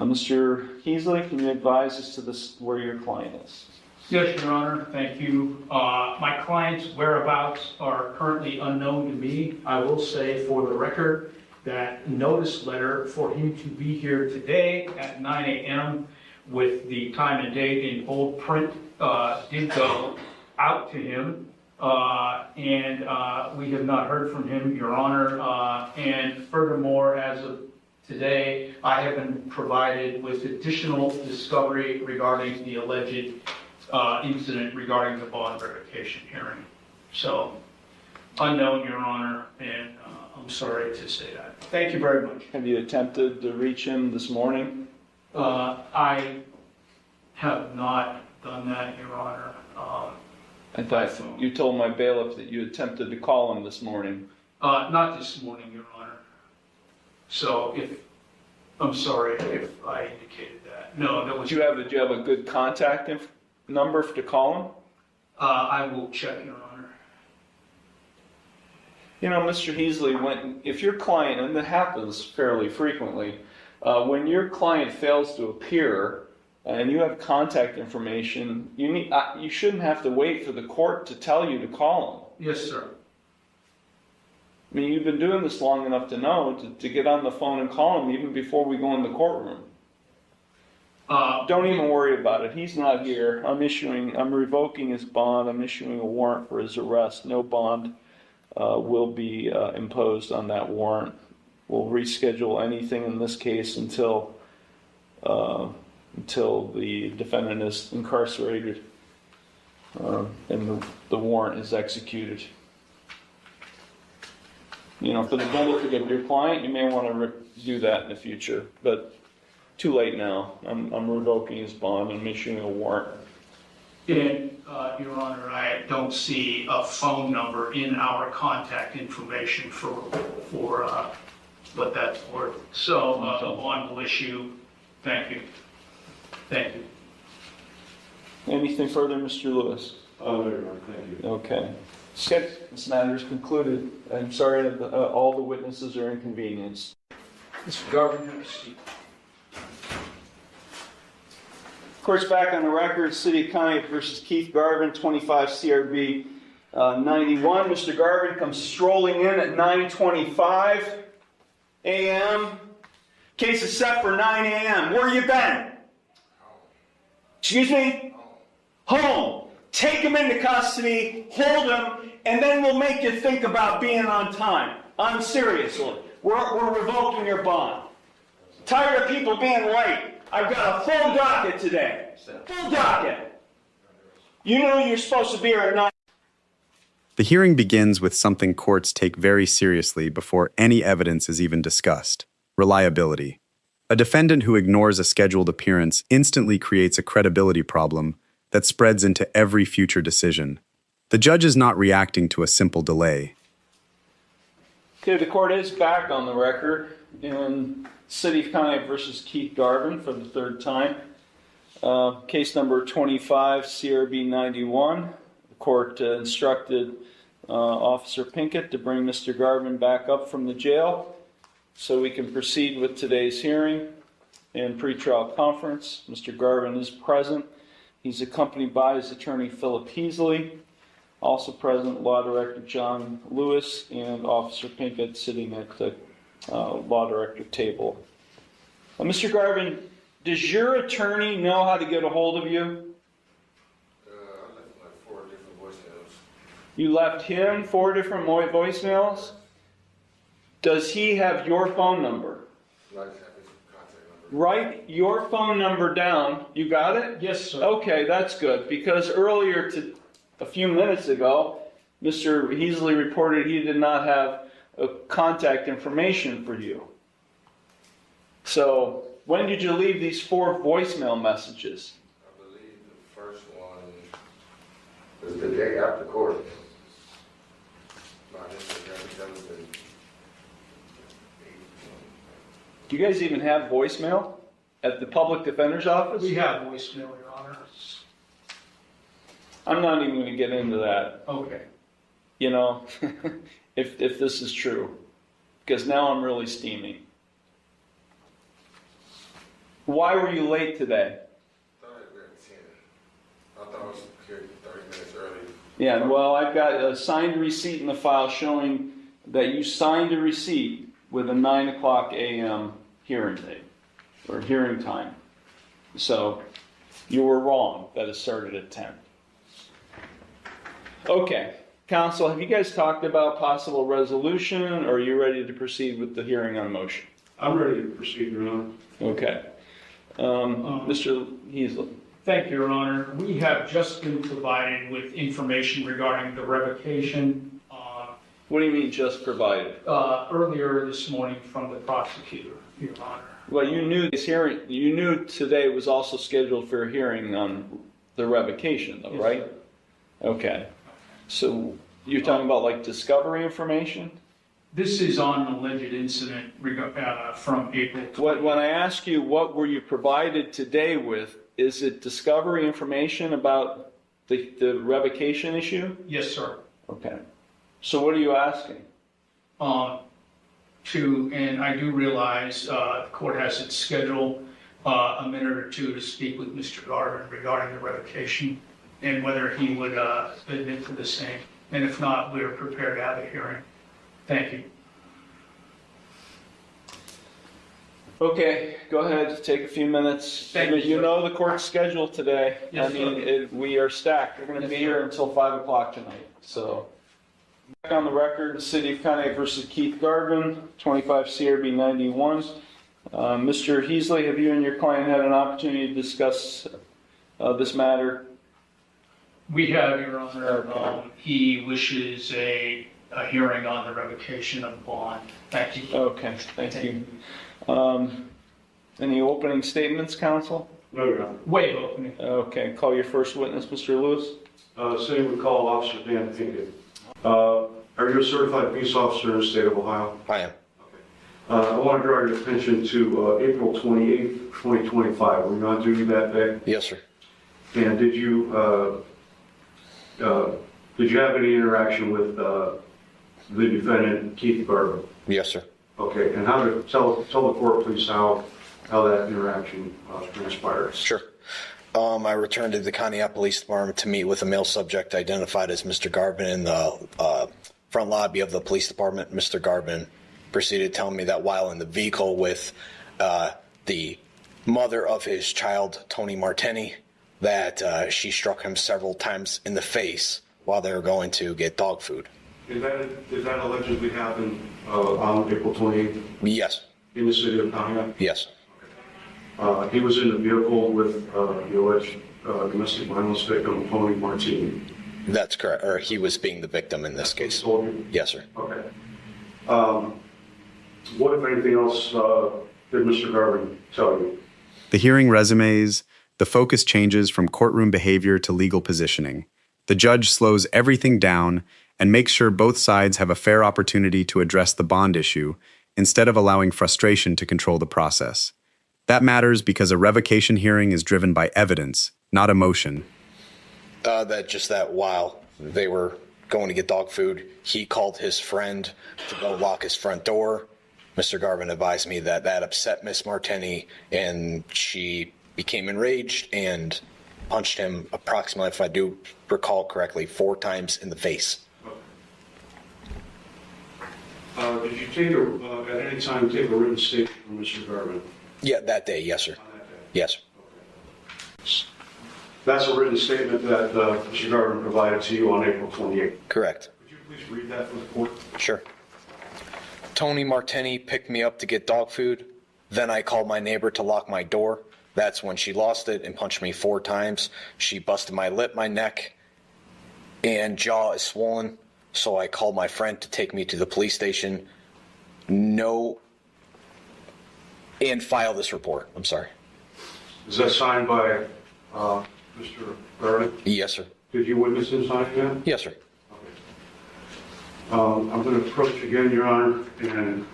Mr. Heasley, can you advise us to this where your client is? Yes, Your Honor, thank you. My client's whereabouts are currently unknown to me. I will say for the record that notice letter for him to be here today at 9 a.m. with the time and date in bold print did go out to him. And we have not heard from him, Your Honor. And furthermore, as of today, I have been provided with additional discovery regarding the alleged incident regarding the bond revocation hearing. So, unknown, Your Honor, and I'm sorry to say that. Thank you very much. Have you attempted to reach him this morning? I have not done that, Your Honor. I thought you told my bailiff that you attempted to call him this morning. Not this morning, Your Honor. So I'm sorry if I indicated that. No, that was. Do you have a good contact number to call him? I will check, Your Honor. You know, Mr. Heasley, if your client, and that happens fairly frequently, when your client fails to appear and you have contact information, you shouldn't have to wait for the court to tell you to call him. Yes, sir. I mean, you've been doing this long enough to know to get on the phone and call him even before we go in the courtroom. Don't even worry about it. He's not here. I'm revoking his bond. I'm issuing a warrant for his arrest. No bond will be imposed on that warrant. We'll reschedule anything in this case until the defendant is incarcerated and the warrant is executed. You know, for the benefit of your client, you may want to do that in the future, but too late now. I'm revoking his bond and I'm issuing a warrant. And, Your Honor, I don't see a phone number in our contact information for what that's worth. So, the bond will issue. Thank you. Thank you. Anything further, Mr. Lewis? Oh, no, Your Honor, thank you. Okay. This matter is concluded. I'm sorry that all the witnesses are inconvenienced. Mr. Garvin, have a seat. Court's back on the record. City of Conneaut versus Keith Garvin, 25 CRB 91. Mr. Garvin comes strolling in at 9:25 a.m. Case is set for 9 a.m. Where you been? Excuse me? Home. Take him into custody, hold him, and then we'll make you think about being on time. Seriously. We're revoking your bond. Tired of people being late. I've got a full docket today. Full docket. You know you're supposed to be here at 9. The hearing begins with something courts take very seriously before any evidence is even discussed: reliability. A defendant who ignores a scheduled appearance instantly creates a credibility problem that spreads into every future decision. The judge is not reacting to a simple delay. Okay, the court is back on the record in City of Conneaut versus Keith Garvin for the third time. Case number 25 CRB 91. The court instructed Officer Pinkett to bring Mr. Garvin back up from the jail so we can proceed with today's hearing and pretrial conference. Mr. Garvin is present. He's accompanied by his attorney, Philip Heasley, also present, Law Director John Lewis, and Officer Pinkett sitting at the Law Director table. Mr. Garvin, does your attorney know how to get a hold of you? I left like 4 different voicemails. You left him 4 different voicemails? Does he have your phone number? Like have his contact number. Write your phone number down. You got it? Yes, sir. Okay, that's good, because earlier a few minutes ago, Mr. Heasley reported he did not have contact information for you. So, when did you leave these 4 voicemail messages? I believe the first one was the day after court. Do you guys even have voicemail at the public defender's office? We have voicemail, Your Honor. I'm not even going to get into that. Okay. You know, if this is true, because now I'm really steaming. Why were you late today? I thought we were at 10. I thought I was here 30 minutes early. Yeah, well, I've got a signed receipt in the file showing that you signed a receipt with a 9 o'clock a.m. hearing date, or hearing time. So, you were wrong that it started at 10. Okay, counsel, have you guys talked about possible resolution, or are you ready to proceed with the hearing on motion? I'm ready to proceed, Your Honor. Okay. Mr. Heasley. Thank you, Your Honor. We have just been provided with information regarding the revocation What do you mean just provided? earlier this morning from the prosecutor, Your Honor. Well, you knew this hearing, you knew today was also scheduled for a hearing on the revocation, though, Yes, right? sir. Okay. So you're talking about like discovery information? This is on an alleged incident from April. When I ask you what were you provided today with, is it discovery information about the revocation issue? Yes, sir. Okay. So what are you asking? And I do realize the court has its schedule a minute or two to speak with Mr. Garvin regarding the revocation and whether he would admit to the same. And if not, we are prepared to have a hearing. Thank you. Okay, go ahead, take a few minutes. Thank you, You sir. know the court's schedule today. Yes, I mean, we are stacked. We're going to Yes, be sir. here until 5 o'clock tonight. So, back on the record, the City of Conneaut versus Keith Garvin, 25 CRB 91. Mr. Heasley, have you and your client had an opportunity to discuss this matter? We have, Your Honor. Okay. He wishes a hearing on the revocation of bond. Thank you. Okay, thank you. Any opening statements, counsel? No, Your Honor. Waive opening. Okay, call your first witness, Mr. Lewis. City would call Officer Dan Pinkett. Are you a certified peace officer in the state of Ohio? I am. I want to draw your attention to April 28th, 2025. Were you on duty that day? Yes, sir. And did you have any interaction with the defendant, Keith Garvin? Yes, sir. Okay, and how to tell the court, please, how that interaction transpired. Sure. I returned to the Conneaut Police Department to meet with a male subject identified as Mr. Garvin in the front lobby of the police department. Mr. Garvin proceeded to tell me that while in the vehicle with the mother of his child, Tony Martini, that she struck him several times in the face while they were going to get dog food. Did that allegedly happen on April 28th Yes. in the city of Conneaut? Yes. He was in the vehicle with the alleged domestic violence victim, Tony Martini. That's correct. Or he was being the victim in this case. Told you? Yes, sir. Okay. What, if anything else, did Mr. Garvin tell you? The hearing resumes, the focus changes from courtroom behavior to legal positioning. The judge slows everything down and makes sure both sides have a fair opportunity to address the bond issue instead of allowing frustration to control the process. That matters because a revocation hearing is driven by evidence, not emotion. That while they were going to get dog food, he called his friend to go lock his front door. Mr. Garvin advised me that that upset Miss Martini, and she became enraged and punched him approximately, if I do recall correctly, 4 times in the face. Did you at any time take a written statement from Mr. Garvin? Yeah, that day, yes, sir. On that day? Yes. That's a written statement that Mr. Garvin provided to you on April 28th. Correct. Could you please read that for the court? Sure. Tony Martini picked me up to get dog food. Then I called my neighbor to lock my door. That's when she lost it and punched me 4 times. She busted my lip, my neck, and jaw is swollen. So I called my friend to take me to the police station. And file this report. I'm sorry. Is that signed by Mr. Garvin? Yes, sir. Did you witness him signing that? Yes, sir. I'm going to approach again, Your Honor, and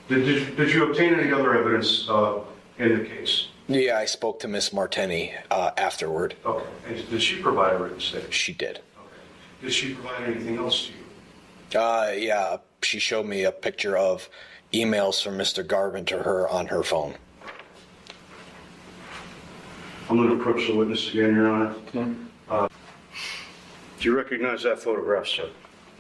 did you obtain any other evidence in the case? Yeah, I spoke to Miss Martini afterward. Okay. And did she provide a written statement? She did. Okay. Did she provide anything else to you? Yeah, she showed me a picture of emails from Mr. Garvin to her on her phone. I'm going to approach the witness again, Your Honor. Okay. Do you recognize that photograph, sir?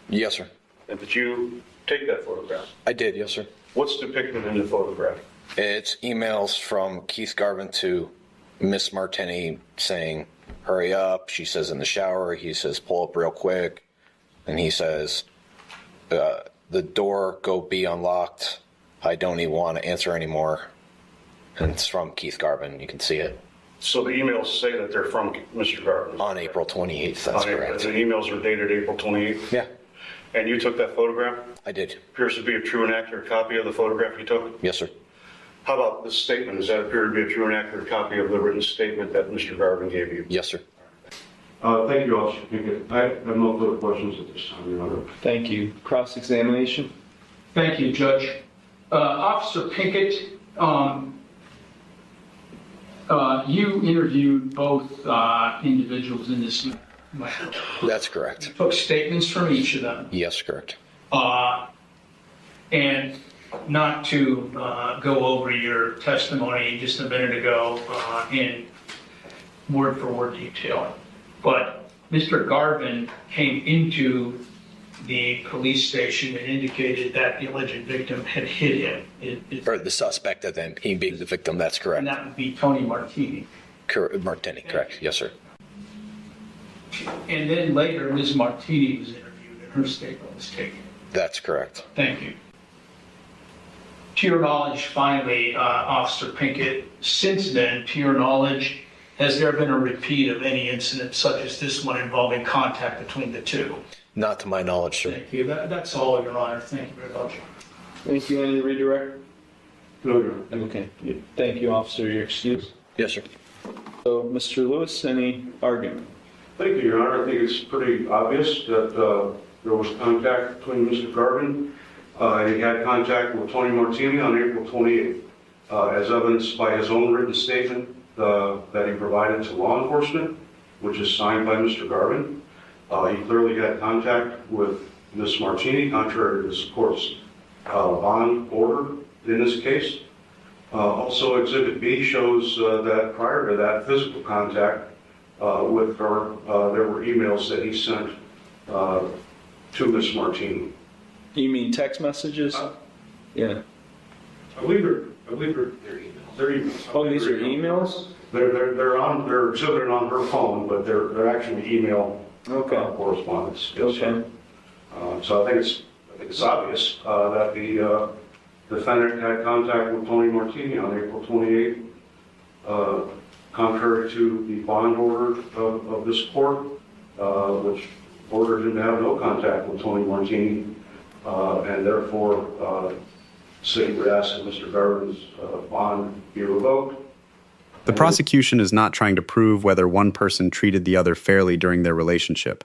Yes, sir. And did you take that photograph? I did, yes, sir. What's depicted in the photograph? It's emails from Keith Garvin to Miss Martini saying, hurry up. She says in the shower. He says, pull up real quick. And he says, the door go be unlocked. I don't even want to answer anymore. And it's from Keith Garvin. You can see it. So the emails say that they're from Mr. Garvin? On April 28th, that's correct. The emails are dated April 28th? Yeah, And you took that photograph? I did. Appears to be a true and accurate copy of the photograph you took? Yes, sir. How about this statement? Does that appear to be a true and accurate copy of the written statement that Mr. Garvin gave you? Yes, sir. Thank you, Officer Pinkett. I have no further questions at this time, Your Honor. Thank you. Cross-examination? Thank you, Judge. Officer Pinkett, you interviewed both individuals in this matter. That's correct. Took statements from each of them. Yes, correct. And not to go over your testimony just a minute ago in word-for-word detail, but Mr. Garvin came into the police station and indicated that the alleged victim had hit him. Or the suspect of them, he being the victim, that's correct. And that would be Tony Martini. Martini, correct. Yes, sir. And then later, Ms. Martini was interviewed and her statement was taken. That's correct. Thank you. To your knowledge, finally, Officer Pinkett, since then, to your knowledge, has there been a repeat of any incident such as this one involving contact between the two? Not to my knowledge, sir. Thank you. That's all, Your Honor. Thank you very much. Thank you. Any redirect? No, Your Honor. Okay. Thank you, officer. Your excuse. Yes, sir. So, Mr. Lewis, any argument? Thank you, Your Honor. I think it's pretty obvious that there was contact between Mr. Garvin. He had contact with Tony Martini on April 28th, as evidenced by his own written statement that he provided to law enforcement, which is signed by Mr. Garvin. He clearly had contact with Ms. Martini, contrary to this court's bond order in this case. Also, Exhibit B shows that prior to that physical contact with her, there were emails that he sent to Ms. Martini. You mean text messages? Yeah. I believe they're emails. Oh, these are emails? They're exhibited on her phone, but they're actually email correspondence. Yes, Okay. sir. So I think it's obvious that the defendant had contact with Tony Martini on April 28th, contrary to the bond order of this court, which ordered him to have no contact with Tony Martini, and therefore city would ask that Mr. Garvin's bond be revoked. The prosecution is not trying to prove whether one person treated the other fairly during their relationship.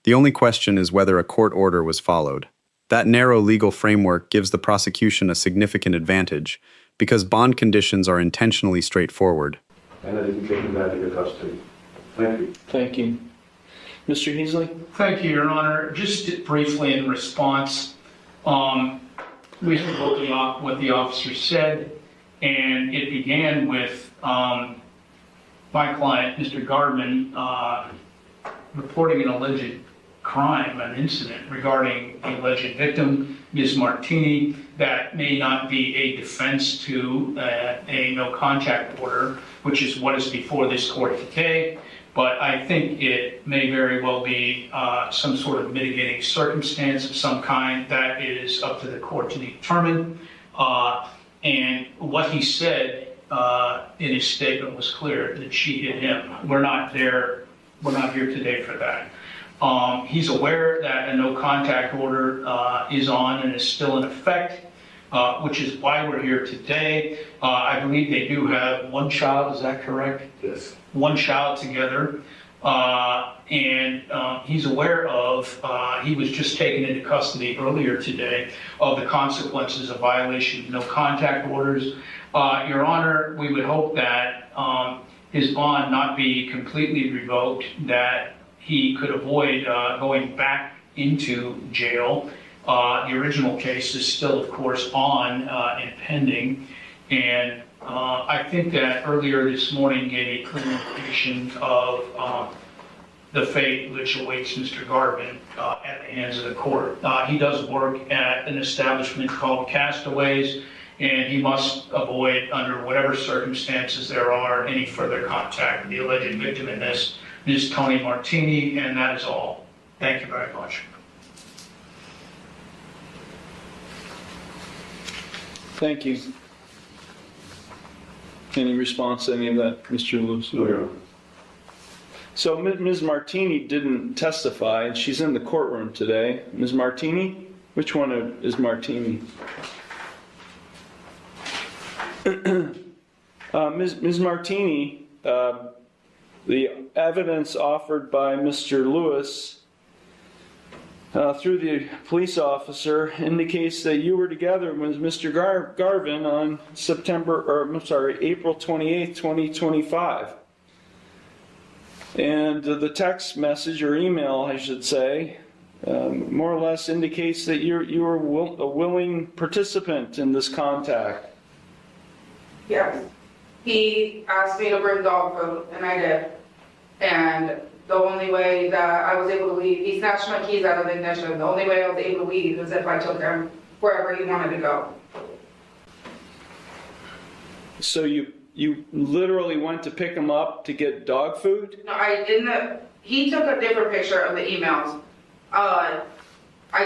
The only question is whether a court order was followed. That narrow legal framework gives the prosecution a significant advantage because bond conditions are intentionally straightforward. And that he be taken back into custody. Thank you. Thank you. Mr. Heasley? Thank you, Your Honor. Just briefly in response, we heard what the officer said, and it began with my client, Mr. Garvin, reporting an alleged crime, an incident regarding the alleged victim, Ms. Martini, that may not be a defense to a no contact order, which is what is before this court today. But I think it may very well be some sort of mitigating circumstance of some kind that is up to the court to determine. And what he said in his statement was clear, that she hit him. We're not here today for that. He's aware that a no contact order is on and is still in effect, which is why we're here today. I believe they do have one child, is that correct? Yes. One child together. And he's aware of, he was just taken into custody earlier today, of the consequences of violation of no contact orders. Your Honor, we would hope that his bond not be completely revoked, that he could avoid going back into jail, The original case is still, of course, on and pending. And I think that earlier this morning gave a clear indication of the fate which awaits Mr. Garvin at the hands of the court. He does work at an establishment called Castaways, and he must avoid, under whatever circumstances there are, any further contact with the alleged victim in this, Ms. Tony Martini, and that is all. Thank you very much. Thank you. Any response to any of that, Mr. Lewis? No, Your Honor. So Ms. Martini didn't testify, and she's in the courtroom today. Ms. Martini? Which one is Martini? Ms. Martini, the evidence offered by Mr. Lewis through the police officer indicates that you were together with Mr. Garvin on April 28th, 2025. And the text message or email, I should say, more or less indicates that you were a willing participant in this contact. Yes. He asked me to bring dog food, and I did. And the only way that I was able to leave, he snatched my keys out of the ignition. The only way I was able to leave is if I took him wherever he wanted to go. So you literally went to pick him up to get dog food? No, he took a different picture of the emails. I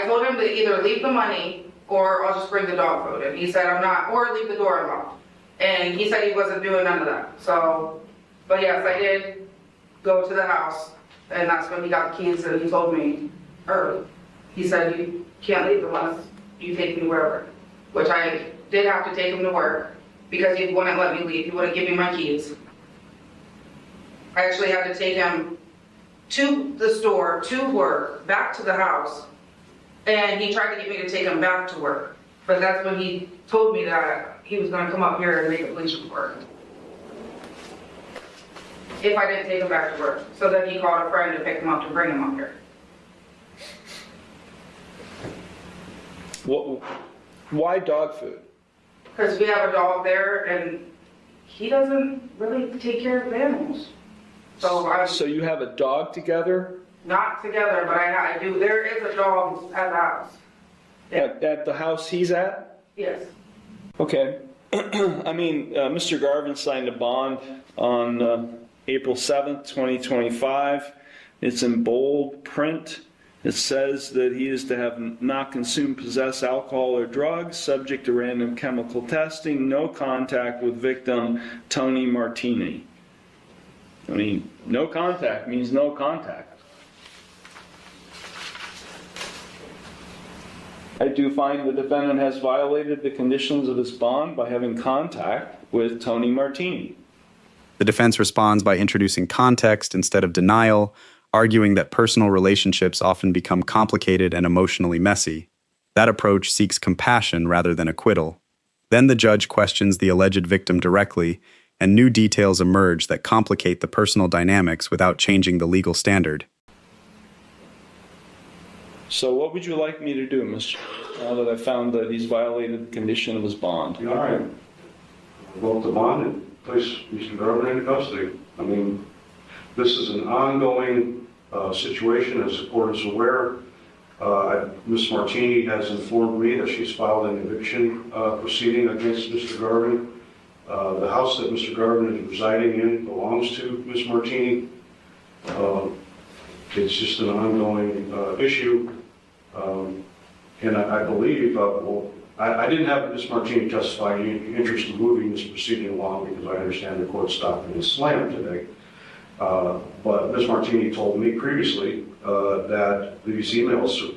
told him to either leave the money or I'll just bring the dog food. And he said I'm not, or leave the door unlocked. And he said he wasn't doing none of that. So, but yes, I did go to the house, and that's when he got the keys, and he told me, or he said, you can't leave unless you take me wherever, which I did have to take him to work because he wouldn't let me leave. He wouldn't give me my keys. I actually had to take him to the store, to work, back to the house, and he tried to get me to take him back to work. But that's when he told me that he was going to come up here and make a police report if I didn't take him back to work. So then he called a friend to pick him up to bring him up here. Why dog food? Because we have a dog there and he doesn't really take care of animals. So you have a dog together? Not together, but I do. There is a dog at the house. At the house he's at? Yes. Okay. I mean, Mr. Garvin signed a bond on April 7th, 2025. It's in bold print. It says that he is to have not consumed, possess alcohol or drugs, subject to random chemical testing, no contact with victim Tony Martini. I mean, no contact means no contact. I do find the defendant has violated the conditions of his bond by having contact with Tony Martini. The defense responds by introducing context instead of denial, arguing that personal relationships often become complicated and emotionally messy. That approach seeks compassion rather than acquittal. Then the judge questions the alleged victim directly, and new details emerge that complicate the personal dynamics without changing the legal standard. So what would you like me to do, Mr. Now that I found that he's violated the condition of his bond? All right. Vote the bond and place Mr. Garvin into custody. I mean, this is an ongoing situation, as the court is aware. Ms. Martini has informed me that she's filed an eviction proceeding against Mr. Garvin. The house that Mr. Garvin is residing in belongs to Ms. Martini. It's just an ongoing issue. And I believe, I didn't have Ms. Martini testify in interest in moving this proceeding along because I understand the court stopped in his slam today. But Ms. Martini told me previously that these emails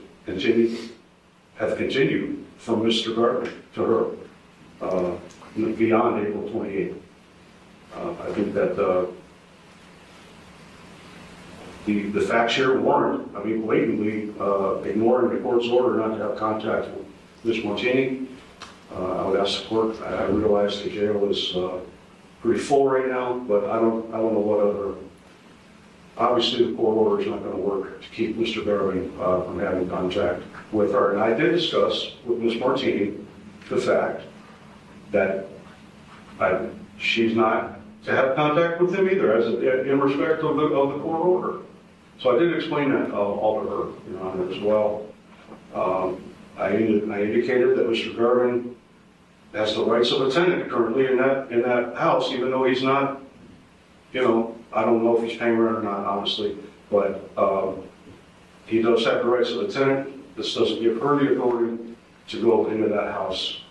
have continued from Mr. Garvin to her beyond April 28th. I think that the facts here warrant, I mean, blatantly ignoring the court's order not to have contact with Ms. Martini. I would ask the court, I realize the jail is pretty full right now, but I don't know what other obviously the court order is not going to work to keep Mr. Garvin from having contact with her. And I did discuss with Ms. Martini the fact that she's not to have contact with him either, in respect of the court order. So I did explain that all to her, Your Honor, as well. I indicated that Mr. Garvin has the rights of a tenant currently in that house, even though he's not, I don't know if he's paying rent or not, honestly, but he does have the rights of a tenant. This doesn't give her the authority to go into that house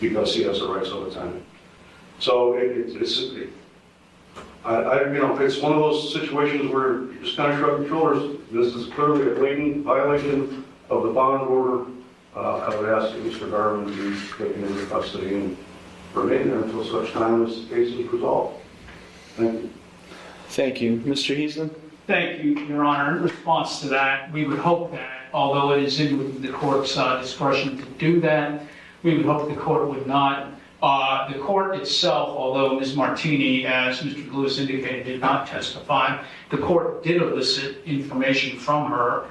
because he has the rights of a tenant. So it's one of those situations where you just kind of shrug your shoulders. This is clearly a blatant violation of the bond order. I would ask that Mr. Garvin be taken into custody and remain there until such time as the case is resolved. Thank you. Thank you. Mr. Heaston? Thank you, Your Honor. In response to that, we would hope that, although it is in the court's discretion to do that, we would hope the court would not. The court itself, although Ms. Martini, as Mr. Lewis indicated, did not testify, the court did elicit information from her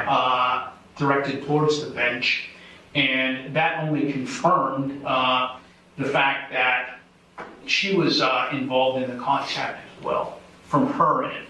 directed towards the bench, and that only confirmed the fact that she was involved in the contact as well from her end.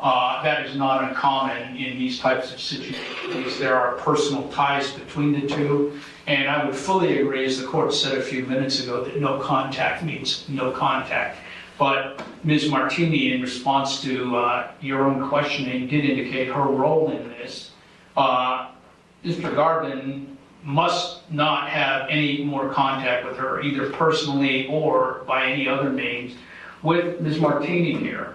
That is not uncommon in these types of situations. There are personal ties between the two, and I would fully agree, as the court said a few minutes ago, that no contact means no contact. But Ms. Martini, in response to your own questioning, did indicate her role in this. Mr. Garvin must not have any more contact with her, either personally or by any other means, with Ms. Martini here.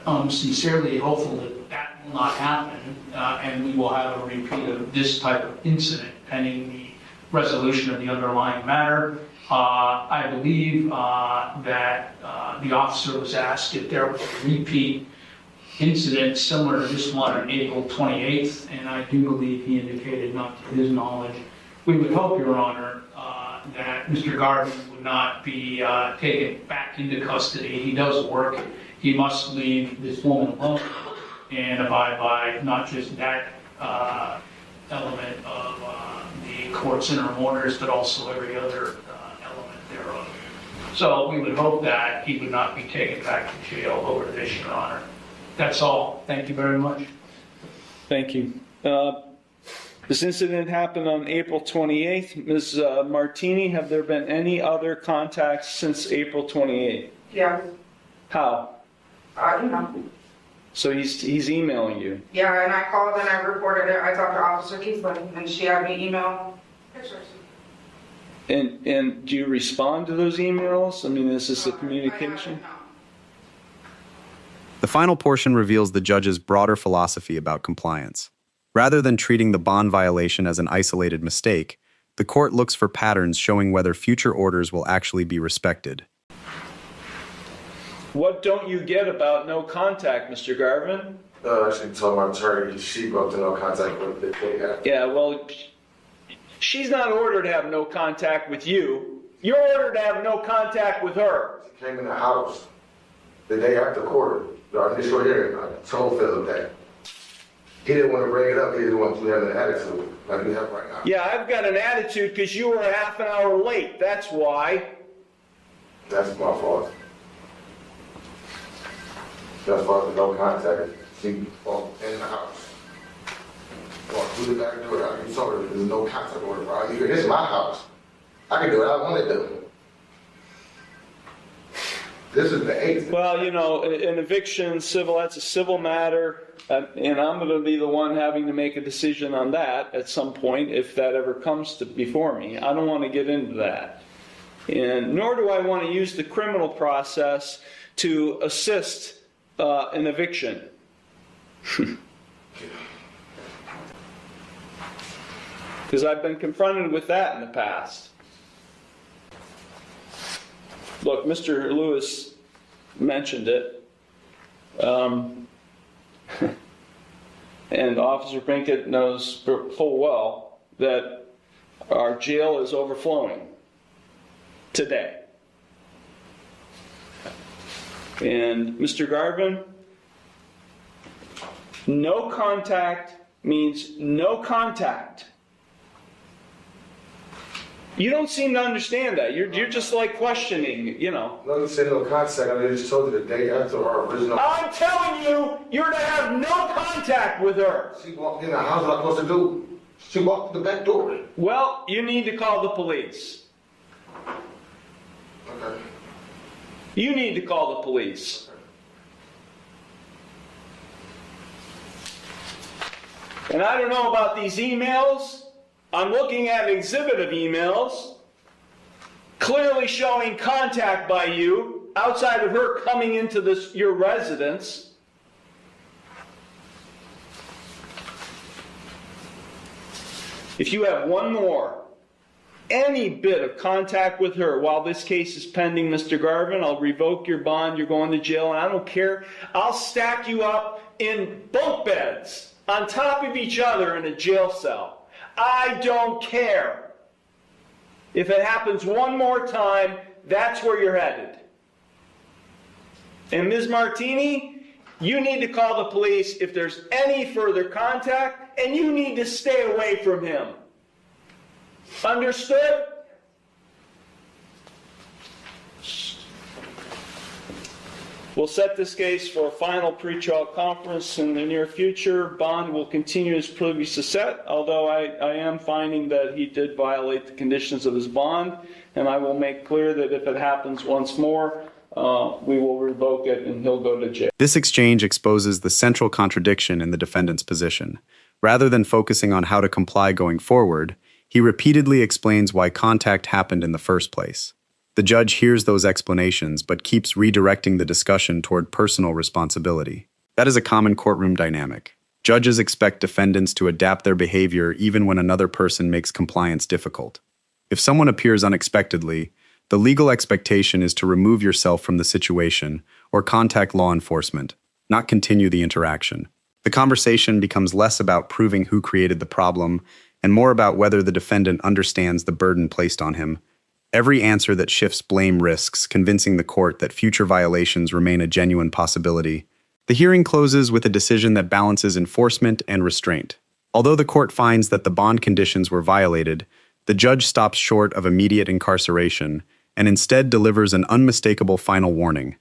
I'm sincerely hopeful that that will not happen, and we will have a repeat of this type of incident pending the resolution of the underlying matter. I believe that the officer was asked if there was a repeat incident similar to this one on April 28th, and I do believe he indicated not to his knowledge. We would hope, Your Honor, that Mr. Garvin would not be taken back into custody. He does work. He must leave this woman alone and abide by not just that element of the court's interim orders, but also every other element thereof. So we would hope that he would not be taken back to jail over this, Your Honor. That's all. Thank you very much. Thank you. This incident happened on April 28th. Ms. Martini, have there been any other contacts since April 28th? Yeah. How? I don't know. So he's emailing you? Yeah, and I called and I reported it. I talked to Officer Keeslin, and she had me email pictures. And do you respond to those emails? I mean, is this a communication? The final portion reveals the judge's broader philosophy about compliance. Rather than treating the bond violation as an isolated mistake, the court looks for patterns showing whether future orders will actually be respected. What don't you get about no contact, Mr. Garvin? I actually told my attorney she broke to no contact with the day after. Yeah, well, she's not ordered to have no contact with you. You're ordered to have no contact with her. She came in the house the day after court, our initial hearing. I told Philip that. He didn't want to bring it up. He didn't want to have an attitude like we have right now. Yeah, I've got an attitude because you were a half an hour late. That's why. That's my fault. That's why there's no contact. She walked in the house. Walked through the back door. I told her there's no contact order. This is my house. I can do what I want to do. This is the 8th. Well, you know, an eviction, civil, that's a civil matter, and I'm going to be the one having to make a decision on that at some point if that ever comes to before me. I don't want to get into that. And nor do I want to use the criminal process to assist an eviction. Because I've been confronted with that in the past. Look, Mr. Lewis mentioned it, and Officer Pinkett knows full well that our jail is overflowing today. And Mr. Garvin, no contact means no contact. You don't seem to understand that. You're just like questioning, you know. No, you said no contact. I just told you the day after our original. I'm telling you, you're to have no contact with her. She walked in the house. What am I supposed to do? She walked through the back door. Well, you need to call the police. Okay. You need to call the police. And I don't know about these emails. I'm looking at an exhibit of emails clearly showing contact by you outside of her coming into your residence. If you have any bit of contact with her while this case is pending, Mr. Garvin, I'll revoke your bond. You're going to jail, and I don't care. I'll stack you up in bunk beds on top of each other in a jail cell. I don't care. If it happens one more time, that's where you're headed. And Ms. Martini, you need to call the police if there's any further contact, and you need to stay away from him. Understood? We'll set this case for a final pretrial conference in the near future. Bond will continue as previously set, although I am finding that he did violate the conditions of his bond, and I will make clear that if it happens once more, we will revoke it and he'll go to jail. This exchange exposes the central contradiction in the defendant's position. Rather than focusing on how to comply going forward, he repeatedly explains why contact happened in the first place. The judge hears those explanations but keeps redirecting the discussion toward personal responsibility. That is a common courtroom dynamic. Judges expect defendants to adapt their behavior even when another person makes compliance difficult. If someone appears unexpectedly, the legal expectation is to remove yourself from the situation or contact law enforcement, not continue the interaction. The conversation becomes less about proving who created the problem and more about whether the defendant understands the burden placed on him. Every answer that shifts blame risks convincing the court that future violations remain a genuine possibility. The hearing closes with a decision that balances enforcement and restraint. Although the court finds that the bond conditions were violated, the judge stops short of immediate incarceration and instead delivers an unmistakable final warning.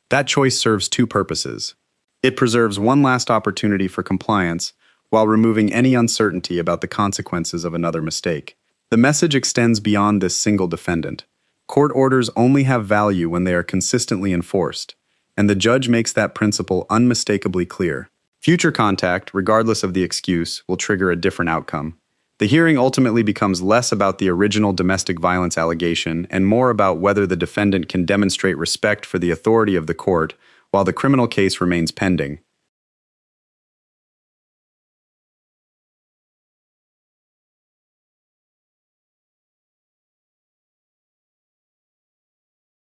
That choice serves two purposes. It preserves one last opportunity for compliance while removing any uncertainty about the consequences of another mistake. The message extends beyond this single defendant. Court orders only have value when they are consistently enforced, and the judge makes that principle unmistakably clear. Future contact, regardless of the excuse, will trigger a different outcome. The hearing ultimately becomes less about the original domestic violence allegation and more about whether the defendant can demonstrate respect for the authority of the court while the criminal case remains pending.